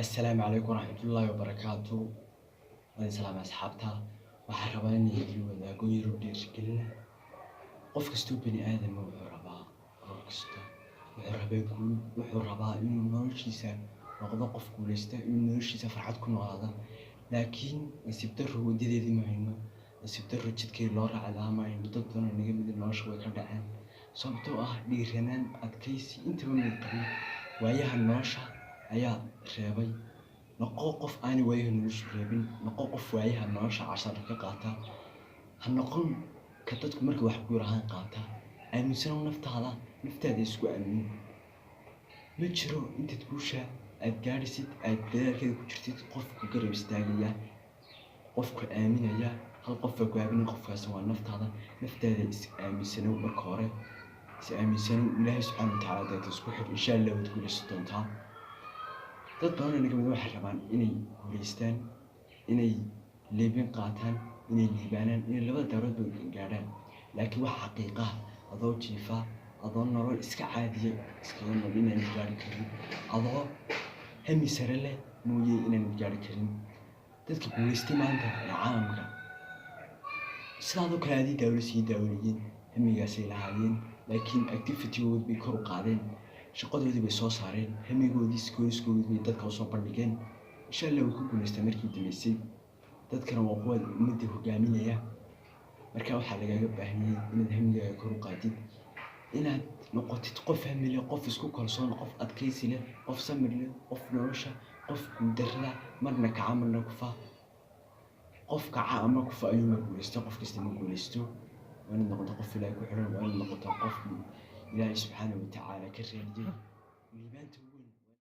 السلام عليكم ورحمة الله وبركاته. وعليكم السلام أصحابتها. waxaan rabaa in idin wadaago yaro dhiirigelin qof kastoo bani aadam wuxuu rabaa guul, wuxuu rabaa inuu noloshiisa noqdo qof guuleysta, inuu noloshiisa farxad ku noolaado. laakiin nasiib darro wadadeedii ma hayno, nasiib darro jidkii loo raaci lahaa ma hayno. dad badan oo naga mid nolosha way ka dhaceen sababtoo ah dhiiranaan, adkaysi intaba mid qabin. waayaha nolosha ayaa reebay. noqo qof aan waayaha nolosha reebin, noqo qof waayaha nolosha cashar ka qaata. ha noqon ka dadku markay wax ku yiraahdaan qaata. aaminsan naftaada isku aamin. ma jiro intaad guusha aad gaadhisid aad dadaalkeeda ku jirtid qof ku garab istaagaya, qofku aaminaya. hal qof ku aamin, qofkaas waa naftaada is aaminsanow. marka hore is aaminsanow, ilaahay subxaanahu wa tacaala dadka isku xir, insha Allah waad guuleysan doontaa. dad badan oo naga mid waxay rabaan inay guuleystaan, inay leebin qaataan, inay liibaanaan, inay labada daaroodba gaadhaan. laakiin wax xaqiiqa ah adoo jiifa, adoo nolol iska caadiya iskaga nool inaan gaari karin, adoo hami sare leh mooye inaan gaari karin. dadka guuleystay maanta ee caalamka sidaadoo kale adii daawlo sii daawanayeen, hamigaasay lahaayeen, laakiin activity-good bay kor u qaadeen, shaqadoodii bay soo saareen, hamigoodii iskooliskoodii bay dadka u soo bandhigeen. insha Allah way ku guuleystaan markii dambeysay. dadkana waa kuwa ummadda hogaaminaya. marka waxaa lagaaga baahan yahay inaad hamigaaga kor u qaadid, inaad noqotid qof hami leh, qof isku kalsoon, qof adkaysi leh, qof samir leh, qof nolosha, qof guuldarrada marna kaca marna kufa. qof kaca ama kufa ayuu guuleysta, qof kasta ma guuleysto. waa inaad noqoto qof Ilaahay ku xiran, waa inaad noqoto qof Ilaahay subxaanahu wa tacaala ka raadiyay liibaanta.